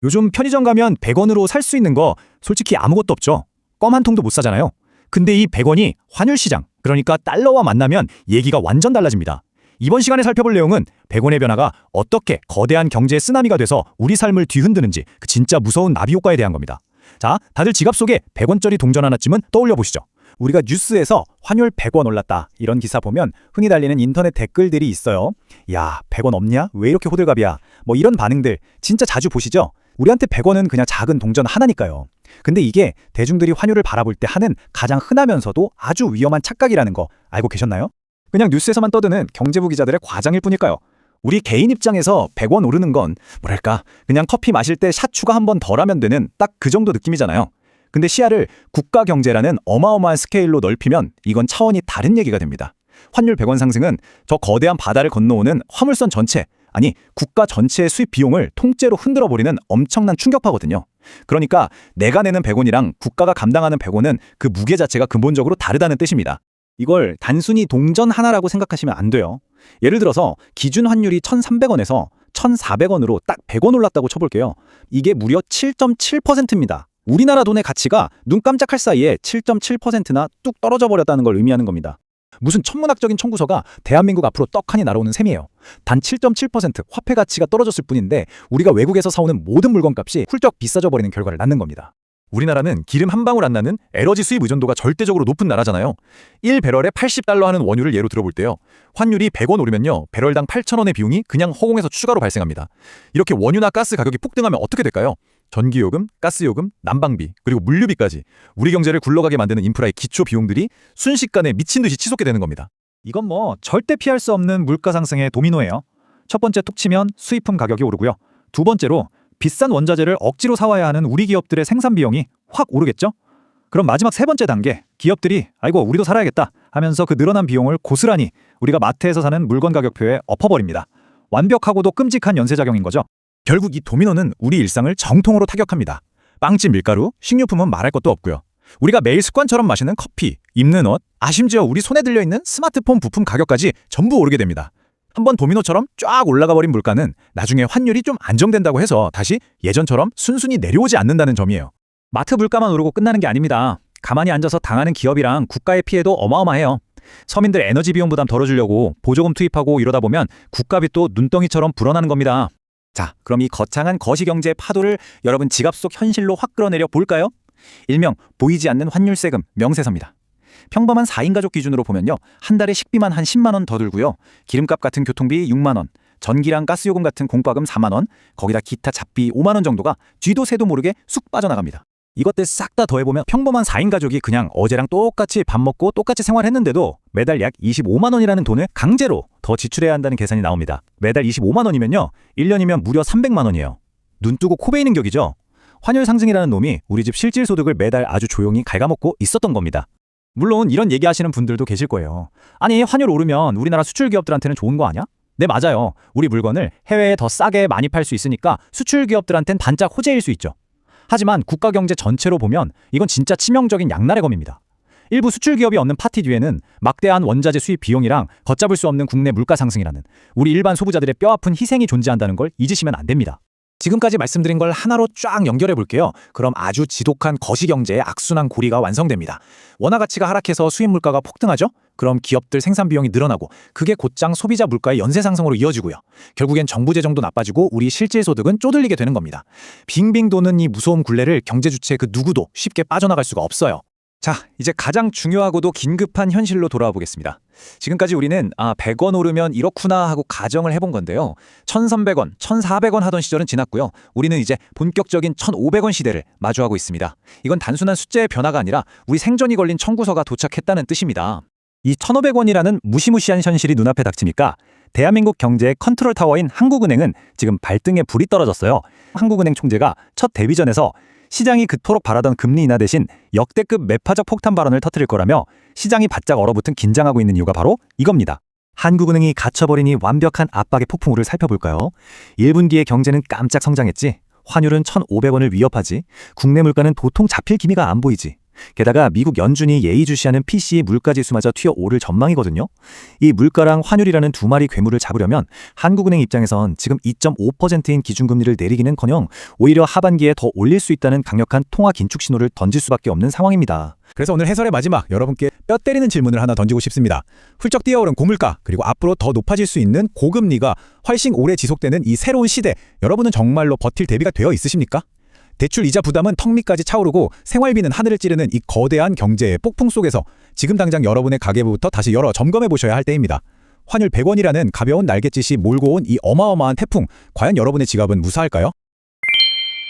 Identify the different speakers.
Speaker 1: 요즘 편의점 가면 100원으로 살 수 있는 거 솔직히 아무것도 없죠. 껌 한 통도 못 사잖아요. 근데 이 100원이 환율 시장, 그러니까 달러와 만나면 얘기가 완전 달라집니다. 이번 시간에 살펴볼 내용은 100원의 변화가 어떻게 거대한 경제의 쓰나미가 돼서 우리 삶을 뒤흔드는지 그 진짜 무서운 나비 효과에 대한 겁니다. 자, 다들 지갑 속에 100원짜리 동전 하나쯤은 떠올려 보시죠. 우리가 뉴스에서 환율 100원 올랐다 이런 기사 보면 흔히 달리는 인터넷 댓글들이 있어요. 야, 100원 없냐? 왜 이렇게 호들갑이야? 뭐 이런 반응들 진짜 자주 보시죠? 우리한테 100원은 그냥 작은 동전 하나니까요. 근데 이게 대중들이 환율을 바라볼 때 하는 가장 흔하면서도 아주 위험한 착각이라는 거 알고 계셨나요? 그냥 뉴스에서만 떠드는 경제부 기자들의 과장일 뿐일까요? 우리 개인 입장에서 100원 오르는 건 뭐랄까 그냥 커피 마실 때 샷 추가 한 번 덜 하면 되는 딱 그 정도 느낌이잖아요. 근데 시야를 국가 경제라는 어마어마한 스케일로 넓히면 이건 차원이 다른 얘기가 됩니다. 환율 100원 상승은 저 거대한 바다를 건너오는 화물선 전체, 아니 국가 전체의 수입 비용을 통째로 흔들어버리는 엄청난 충격파거든요. 그러니까 내가 내는 100원이랑 국가가 감당하는 100원은 그 무게 자체가 근본적으로 다르다는 뜻입니다. 이걸 단순히 동전 하나라고 생각하시면 안 돼요. 예를 들어서 기준 환율이 1,300원에서 1,400원으로 딱 100원 올랐다고 쳐볼게요. 이게 무려 7.7%입니다. 우리나라 돈의 가치가 눈 깜짝할 사이에 7.7%나 뚝 떨어져 버렸다는 걸 의미하는 겁니다. 무슨 천문학적인 청구서가 대한민국 앞으로 떡하니 날아오는 셈이에요. 단 7.7% 화폐 가치가 떨어졌을 뿐인데 우리가 외국에서 사오는 모든 물건값이 훌쩍 비싸져 버리는 결과를 낳는 겁니다. 우리나라는 기름 한 방울 안 나는 에너지 수입 의존도가 절대적으로 높은 나라잖아요. 1배럴에 80달러 하는 원유를 예로 들어볼 때요. 환율이 100원 오르면요. 배럴당 8,000원의 비용이 그냥 허공에서 추가로 발생합니다. 이렇게 원유나 가스 가격이 폭등하면 어떻게 될까요? 전기요금, 가스요금, 난방비, 그리고 물류비까지 우리 경제를 굴러가게 만드는 인프라의 기초 비용들이 순식간에 미친 듯이 치솟게 되는 겁니다. 이건 뭐 절대 피할 수 없는 물가 상승의 도미노예요. 첫 번째 툭 치면 수입품 가격이 오르고요. 두 번째로 비싼 원자재를 억지로 사와야 하는 우리 기업들의 생산 비용이 확 오르겠죠? 그럼 마지막 세 번째 단계, 기업들이 아이고 우리도 살아야겠다 하면서 그 늘어난 비용을 고스란히 우리가 마트에서 사는 물건 가격표에 엎어버립니다. 완벽하고도 끔찍한 연쇄작용인 거죠. 결국 이 도미노는 우리 일상을 정통으로 타격합니다. 빵집 밀가루, 식료품은 말할 것도 없고요. 우리가 매일 습관처럼 마시는 커피, 입는 옷, 심지어 우리 손에 들려있는 스마트폰 부품 가격까지 전부 오르게 됩니다. 한번 도미노처럼 쫙 올라가 버린 물가는 나중에 환율이 좀 안정된다고 해서 다시 예전처럼 순순히 내려오지 않는다는 점이에요. 마트 물가만 오르고 끝나는 게 아닙니다. 가만히 앉아서 당하는 기업이랑 국가의 피해도 어마어마해요. 서민들 에너지 비용 부담 덜어주려고 보조금 투입하고 이러다 보면 국가비 또 눈덩이처럼 불어나는 겁니다. 자, 그럼 이 거창한 거시경제의 파도를 여러분 지갑 속 현실로 확 끌어내려 볼까요? 일명 보이지 않는 환율세금 명세서입니다. 평범한 4인 가족 기준으로 보면요. 한 달에 식비만 한 10만 원 더 들고요. 기름값 같은 교통비 6만 원, 전기랑 가스요금 같은 공과금 4만 원, 거기다 기타 잡비 5만 원 정도가 쥐도 새도 모르게 쑥 빠져나갑니다. 이것들 싹 다 더해보면 평범한 4인 가족이 그냥 어제랑 똑같이 밥 먹고 똑같이 생활했는데도 매달 약 25만 원이라는 돈을 강제로 더 지출해야 한다는 계산이 나옵니다. 매달 25만 원이면요. 1년이면 무려 300만 원이에요. 눈 뜨고 코 베이는 격이죠. 환율 상승이라는 놈이 우리 집 실질 소득을 매달 아주 조용히 갉아먹고 있었던 겁니다. 물론 이런 얘기하시는 분들도 계실 거예요. 아니 환율 오르면 우리나라 수출 기업들한테는 좋은 거 아니야? 네, 맞아요. 우리 물건을 해외에 더 싸게 많이 팔 수 있으니까 수출 기업들한텐 반짝 호재일 수 있죠. 하지만 국가 경제 전체로 보면 이건 진짜 치명적인 양날의 검입니다. 일부 수출 기업이 얻는 파티 뒤에는 막대한 원자재 수입 비용이랑 걷잡을 수 없는 국내 물가 상승이라는 우리 일반 소비자들의 뼈아픈 희생이 존재한다는 걸 잊으시면 안 됩니다. 지금까지 말씀드린 걸 하나로 쫙 연결해 볼게요. 그럼 아주 지독한 거시경제의 악순환 고리가 완성됩니다. 원화 가치가 하락해서 수입 물가가 폭등하죠? 그럼 기업들 생산 비용이 늘어나고 그게 곧장 소비자 물가의 연쇄 상승으로 이어지고요. 결국엔 정부 재정도 나빠지고 우리 실질 소득은 쪼들리게 되는 겁니다. 빙빙 도는 이 무서운 굴레를 경제 주체 그 누구도 쉽게 빠져나갈 수가 없어요. 자, 이제 가장 중요하고도 긴급한 현실로 돌아와 보겠습니다. 지금까지 우리는 100원 오르면 이렇구나 하고 가정을 해본 건데요. 1,300원, 1,400원 하던 시절은 지났고요. 우리는 이제 본격적인 1,500원 시대를 마주하고 있습니다. 이건 단순한 숫자의 변화가 아니라 우리 생존이 걸린 청구서가 도착했다는 뜻입니다. 이 1,500원이라는 무시무시한 현실이 눈앞에 닥치니까 대한민국 경제의 컨트롤 타워인 한국은행은 지금 발등에 불이 떨어졌어요. 한국은행 총재가 첫 데뷔전에서 시장이 그토록 바라던 금리 인하 대신 역대급 매파적 폭탄 발언을 터뜨릴 거라며 시장이 바짝 얼어붙은 긴장하고 있는 이유가 바로 이겁니다. 한국은행이 갇혀버린 이 완벽한 압박의 폭풍우를 살펴볼까요? 1분기의 경제는 깜짝 성장했지. 환율은 1,500원을 위협하지. 국내 물가는 도통 잡힐 기미가 안 보이지.
Speaker 2: 게다가 미국 연준이 예의주시하는 PCE 물가지수마저 튀어오를 전망이거든요. 이 물가랑 환율이라는 두 마리 괴물을 잡으려면 한국은행 입장에선 지금 2.5%인 기준금리를 내리기는커녕 오히려 하반기에 더 올릴 수 있다는 강력한 통화 긴축 신호를 던질 수밖에 없는 상황입니다.
Speaker 3: 그래서 오늘 해설의 마지막 여러분께 뼈 때리는 질문을 하나 던지고 싶습니다. 훌쩍 뛰어오른 고물가 그리고 앞으로 더 높아질 수 있는 고금리가 훨씬 오래 지속되는 이 새로운 시대, 여러분은 정말로 버틸 대비가 되어 있으십니까? 대출 이자 부담은 턱 밑까지 차오르고 생활비는 하늘을 찌르는 이 거대한 경제의 폭풍 속에서 지금 당장 여러분의 가계부부터 다시 열어 점검해 보셔야 할 때입니다. 환율 100원이라는 가벼운 날갯짓이 몰고 온 이 어마어마한 태풍, 과연 여러분의 지갑은 무사할까요?